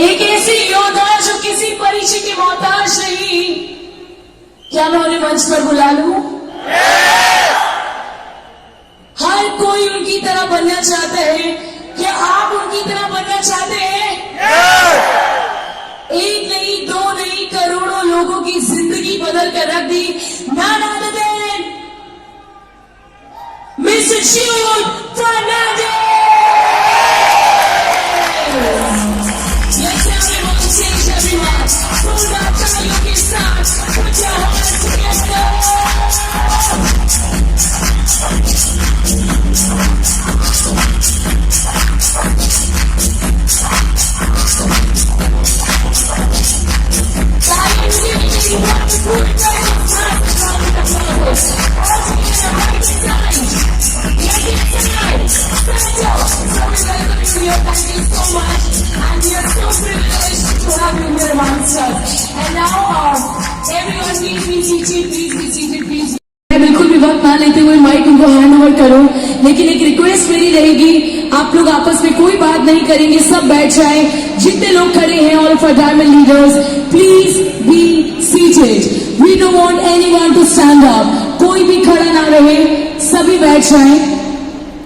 एक ऐसी योद्धा जो किसी परिचय की मोहताज नहीं। क्या मैं उन्हें मंच पर बुला लूं? हर कोई उनकी तरह बनना चाहता है। क्या आप उनकी तरह बनना चाहते हैं? एक नहीं, दो नहीं, करोड़ों लोगों की जिंदगी बदल कर रख दी। None other than Mr. Jude Fernandez. Let's everyone sing, everyone. Pull up till you can start. Put your hands together. बिल्कुल भी वक्त ना लेते हुए माइक उनको हैंड ओवर करो, लेकिन एक रिक्वेस्ट मेरी रहेगी, आप लोग आपस में कोई बात नहीं करेंगे, सब बैठ जाएं। जितने लोग खड़े हैं, all of our diamond leaders, please be seated. We don't want anyone to stand up. कोई भी खड़ा ना रहे, सभी बैठ जाएं।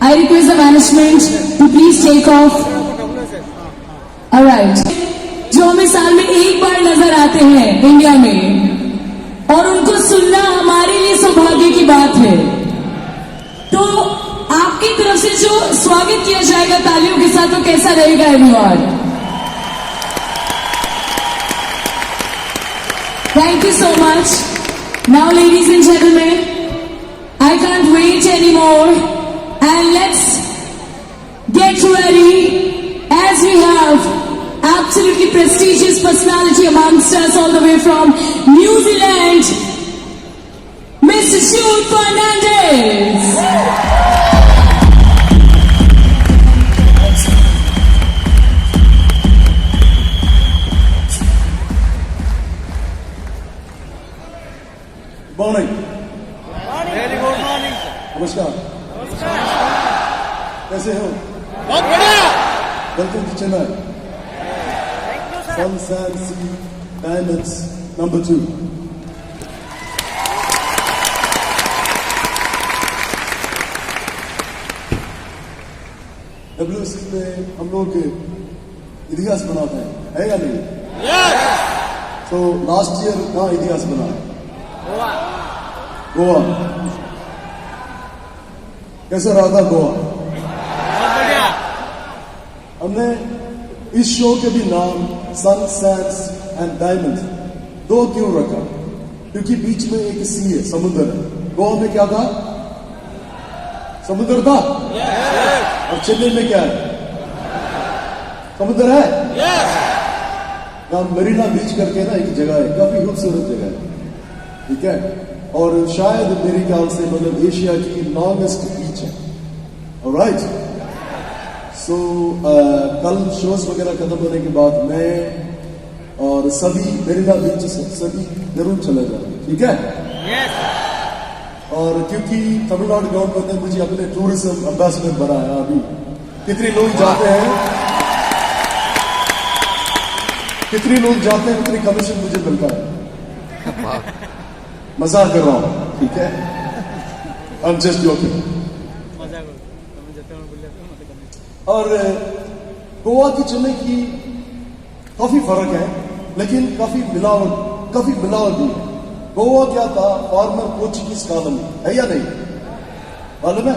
I request the management to please take off. All right, जो हमें साल में एक बार नजर आते हैं इंडिया में, और उनको सुनना हमारे लिए सौभाग्य की बात है, तो आपकी तरफ से जो स्वागत किया जाएगा तालियों के साथ, तो कैसा रहेगा everyone? Thank you so much. Now ladies and gentleman, I can't wait any more and let's get ready as we have absolutely prestigious personality amongst us all the way from New Zealand, Mr. Jude Fernandez. Morning. Very good morning. नमस्कार. कैसे हो? बहुत बढ़िया. Welcome to Chennai. Sun, Sand, Sea, Diamonds, number 2. WC में हम लोग इतिहास बनाते हैं, है या नहीं? Yes. So last year कहाँ इतिहास बना? गोवा. कैसा रहा था गोवा? हमने इस शो के भी नाम सन, सैंड्स एंड डायमंड दो क्यों रखा? क्योंकि बीच में एक सी है, समुद्र है। गोवा में क्या था? समुद्र था। और चेन्नई में क्या है? समुद्र है। यहाँ मरीना बीच करके ना एक जगह है, काफी खूबसूरत जगह है, ठीक है। और शायद मेरे ख्याल से मतलब एशिया की लॉन्गेस्ट बीच है। ऑलराइट, तो कल शोज वगैरह खत्म होने के बाद मैं और सभी मरीना बीच से सभी जरूर चले जाएंगे, ठीक है? yes. और क्योंकि तमिलनाडु गवर्नमेंट ने मुझे अपने टूरिज्म एम्बेसडर बनाया, अभी कितने लोग जाते हैं, उतनी कमीशन मुझे मिलता है। मजाक कर रहा हूं, ठीक है? I am just joking. और गोवा की चेन्नई की काफी फर्क है, लेकिन काफी मिलावट भी है। गोवा क्या था? फॉर्मर पोर्चुगीज कॉलोनी है या नहीं? मालूम है?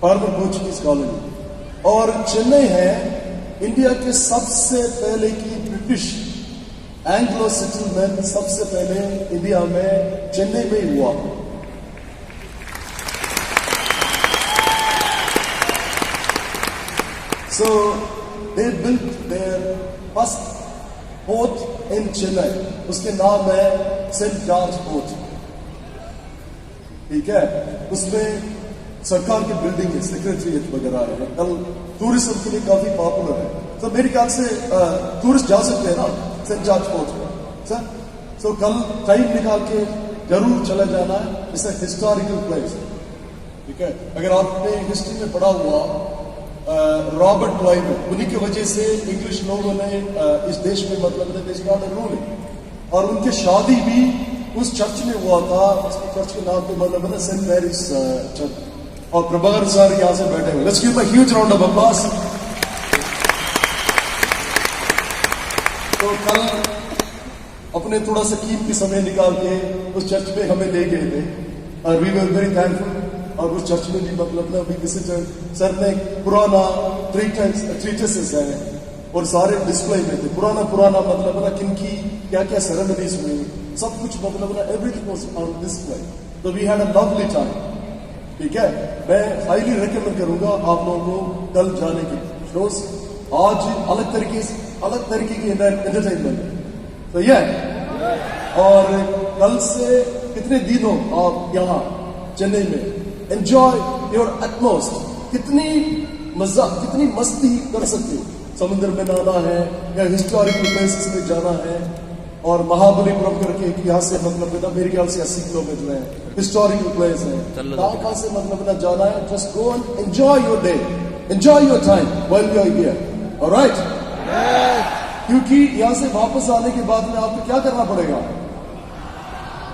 Farmer Portuguese colony. और चेन्नई है इंडिया के सबसे पहले की ब्रिटिश एंग्लो सेटलमेंट, सबसे पहले इंडिया में चेन्नई में ही हुआ। So they built their first port in Chennai. उसके नाम है सेंट जॉर्ज पोर्ट, ठीक है? उसमें सरकार की बिल्डिंग है, सेक्रेटरीट वगैरह है। कल टूरिज्म के लिए काफी पॉपुलर है, तो मेरे ख्याल से टूरिस्ट जा सकते हैं ना सेंट जॉर्ज पोर्ट में, सर। तो कल टाइम निकाल के जरूर चला जाना है। इट्स अ हिस्टोरिकल प्लेस, ठीक है? अगर आपने हिस्ट्री में पढ़ा हुआ रॉबर्ट क्लाइव, उन्हीं की वजह से इंग्लिश लोगों ने इस देश में मतलब दे स्टार्टेड रूलिंग, और उनकी शादी भी उस चर्च में हुआ था। उस चर्च के नाम पे मतलब है सेंट मैरीज चर्च। और प्रभाकर सर यहां से बैठे हुए, let's give a huge round of applause. तो कल अपने थोड़ा सा कीमती समय निकाल के उस चर्च में हमें ले गए थे और वी वर वेरी थैंकफुल। और उस चर्च में भी मतलब ना अभी किसी सर ने पुराना ट्रीटिसेस है और सारे डिस्प्ले में थे, पुराना मतलब ना किनकी क्या क्या सेरेमनीज हुई, सब कुछ मतलब ना एवरीथिंग वाज ऑन डिस्प्ले। तो we had a lovely time. ठीक है, मैं हाईली रिकमेंड करूंगा आप लोगों को कल जाने की शोज। आज अलग तरीके की एंटरटेनमेंट तो ये, और कल से कितने दिन हो आप यहाँ चेन्नई में, एंजॉय योर एटमॉस्फेयर। कितनी मजा, कितनी मस्ती कर सकते हो। समुद्र में नहाना है या हिस्टोरिकल प्लेसेस में जाना है, और महाबलीपुरम करके यहाँ से मतलब मेरे ख्याल से 80 किलोमीटर है, हिस्टोरिकल प्लेस है। कहाँ से मतलब जाना है, just go and enjoy your day, enjoy your time while you are here, all right. क्योंकि यहां से वापस आने के बाद में आपको क्या करना पड़ेगा,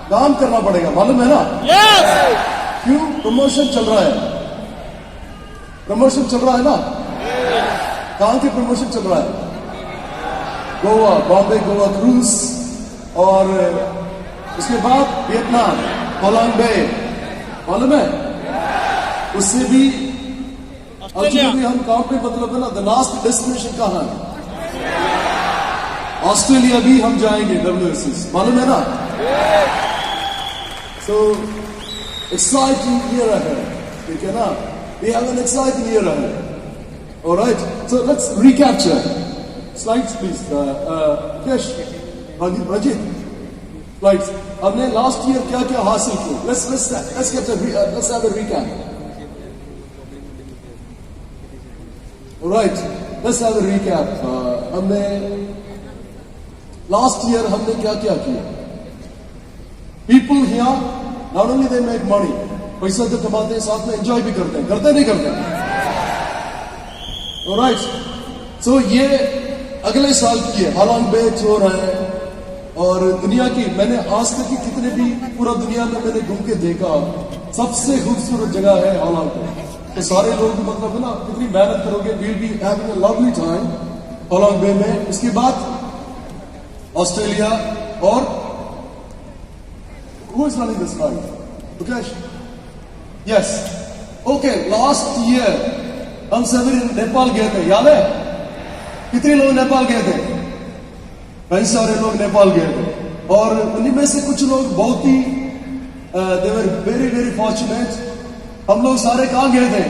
काम करना पड़ेगा, मालूम है ना? क्यों? प्रमोशन चल रहा है, प्रमोशन चल रहा है ना? कहां की प्रमोशन चल रहा है? गोवा, बॉम्बे गोवा क्रूज, और उसके बाद वियतनाम, होलांग बे, मालूम है? उससे भी अल्टीमेटली हम कहां पे मतलब है ना, द लास्ट डेस्टिनेशन कहां है? ऑस्ट्रेलिया भी हम जाएंगे, WSS, मालूम है ना? सो एक्साइटिंग ईयर अहेड, ठीक है ना? We have an exciting year ahead, all right. So let's recapture slides please. Yash, Rajit, slides. हमने लास्ट ईयर क्या क्या हासिल किया, let's have a recap. Alright, let's have a recap. हमने लास्ट ईयर हमने क्या क्या किया। People here not only they make money, पैसा तो कमाते हैं, साथ में एंजॉय भी करते हैं, करते नहीं करते? Alright, so ये अगले साल की है, होलांग बे टूर है, और दुनिया की मैंने आज तक की कितने भी पूरा दुनिया में मैंने घूम के देखा, सबसे खूबसूरत जगह है होलांग बे। तो सारे लोग मतलब है ना, कितनी मेहनत करोगे, will be having a lovely time Halong Bay में। उसके बाद ऑस्ट्रेलिया, और who is running this slide? Mukesh? Yes. Okay, last year हम सभी नेपाल गए थे, याद है? कितने लोग नेपाल गए थे? कई सारे लोग नेपाल गए थे, और उन्हीं में से कुछ लोग बहुत ही they were very very fortunate। हम लोग सारे कहां गए थे?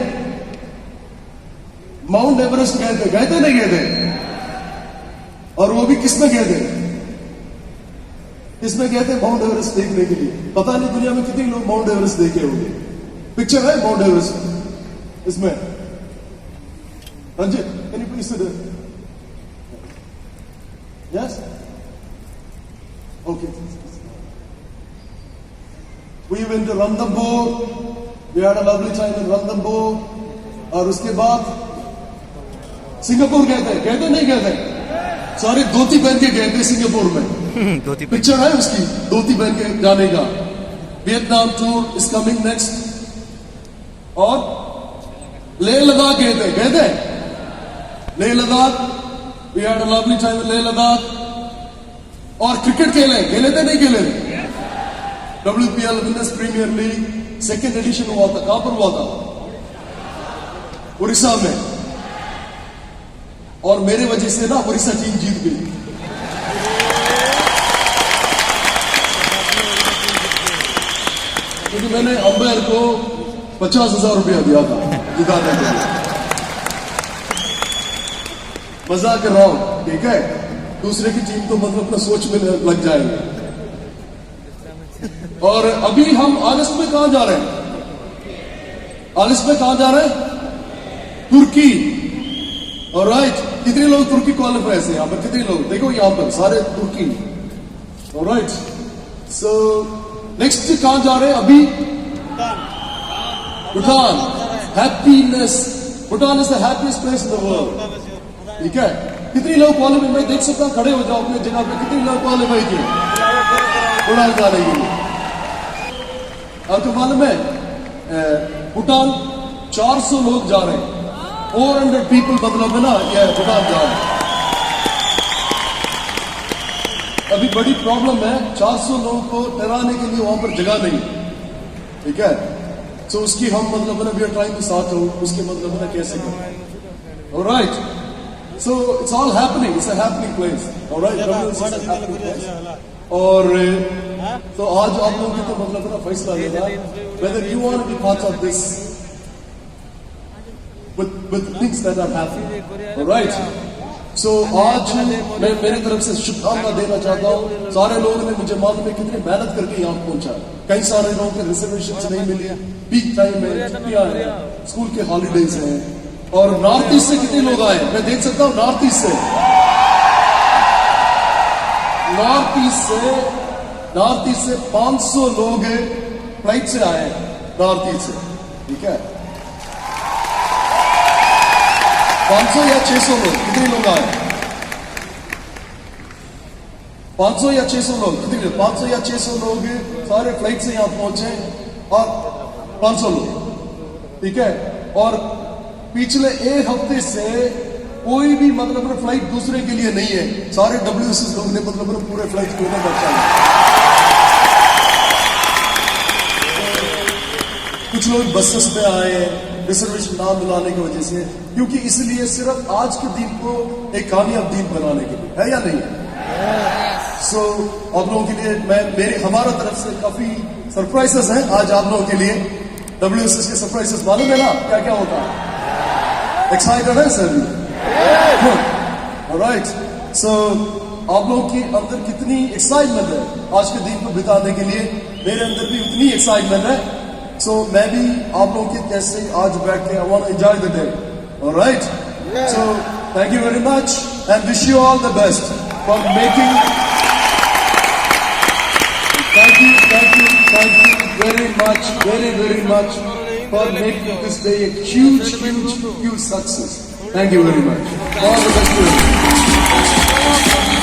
माउंट एवरेस्ट गए थे नहीं गए थे? और वो भी किसमें गए थे? किसमें गए थे? माउंट एवरेस्ट देखने के लिए। पता नहीं दुनिया में कितने लोग माउंट एवरेस्ट देखे होंगे। पिक्चर है माउंट एवरेस्ट इसमें। Ranjit, can you please sit? Yes, okay. We went to Ranthambore, we had a lovely time in Ranthambore, और उसके बाद सिंगापुर गए थे नहीं गए थे? सारे धोती पहन के गए थे सिंगापुर में। पिक्चर है उसकी, धोती पहन के जाने का। Vietnam tour is coming next, और लेह लद्दाख गए थे? Leh Ladakh, we had a lovely time in Leh Ladakh. और क्रिकेट खेले थे नहीं खेले थे? WPL women's premier league second edition हुआ था, कहां पर हुआ था? उड़ीसा में, और मेरे वजह से ना उड़ीसा टीम जीत गई। क्योंकि मैंने अंपायर को 50,000 रुपया दिया था जिताने के लिए। मजाक कर रहा हूं, ठीक है? दूसरे की टीम तो मतलब अपना सोच में लग जाएंगे। और अभी हम अगस्त में कहां जा रहे हैं? अगस्त में कहां जा रहे हैं? तुर्की। ऑलराइट, कितने लोग तुर्की क्वालिफाई से? यहां पर कितने लोग? देखो यहां पर सारे तुर्की। ऑलराइट, सो नेक्स्ट कहां जा रहे हैं? अभी Bhutan. Happiness Bhutan is the happiest place in the world. ठीक है, कितनी लोग क्वालिफाई, मैं देख सकता हूँ, खड़े हो जाओ अपनी जगह पे, कितनी लोग क्वालिफाई किए भूटान जाने के लिए. आपको मालूम है भूटान 400 लोग जा रहे हैं, 400 पीपल मतलब है ना, ये भूटान जा रहे हैं. अभी बड़ी प्रॉब्लम है, 400 लोगों को ठहराने के लिए वहां पर जगह नहीं. ठीक है, तो उसकी हम मतलब ना we are trying to sort out, उसके मतलब ना कैसे करें. All right, so it's all happening, it's a happening place. Alright, WSS is a happening place. और तो आज आप लोगों की तो मतलब ना फैसला लेना whether you want to be part of this with things that are happening. Alright, so आज मैं मेरी तरफ से शुभकामना देना चाहता हूँ. सारे लोगों ने, मुझे मालूम है कितनी मेहनत करके यहाँ पहुंचा. कई सारे लोगों के रिजर्वेशन नहीं मिली, पीक टाइम है, छुट्टियां हैं, स्कूल के हॉलीडेज हैं. और नॉर्थ ईस्ट से कितने लोग आए, मैं देख सकता हूं. नॉर्थ ईस्ट से 500 लोग फ्लाइट से आए नॉर्थ ईस्ट से. ठीक है, 500 या 600 लोग, कितने लोग आए? 500 या 600 लोग, कितने लोग? 500 या 600 लोग सारे फ्लाइट से यहां पहुंचे, और 500 लोग. ठीक है, और पिछले एक हफ्ते से कोई भी मतलब फ्लाइट दूसरे के लिए नहीं है. सारे WSS लोग ने मतलब पूरे फ्लाइट को बचा. कुछ लोग बसेस में आए रिजर्वेशन ना मिलाने की वजह से, क्योंकि इसलिए सिर्फ आज के दिन को एक कामयाब दिन बनाने के लिए है, या नहीं है? सो आप लोगों के लिए हमारा तरफ से काफी सरप्राइजेस हैं आज आप लोगों के लिए. WSS के सरप्राइजेस मालूम है ना क्या क्या होता है? एक्साइटेड है सर? ऑलराइट, सो आप लोगों के अंदर कितनी एक्साइटमेंट है आज के दिन को बिताने के लिए? मेरे अंदर भी उतनी एक्साइटमेंट है. सो मैं भी आप लोगों के जैसे आज बैठ के I want to enjoy the day. Alright, so thank you very much and wish you all the best for making. Thank you very much for making this day a huge success. Thank you very much. All the best to you.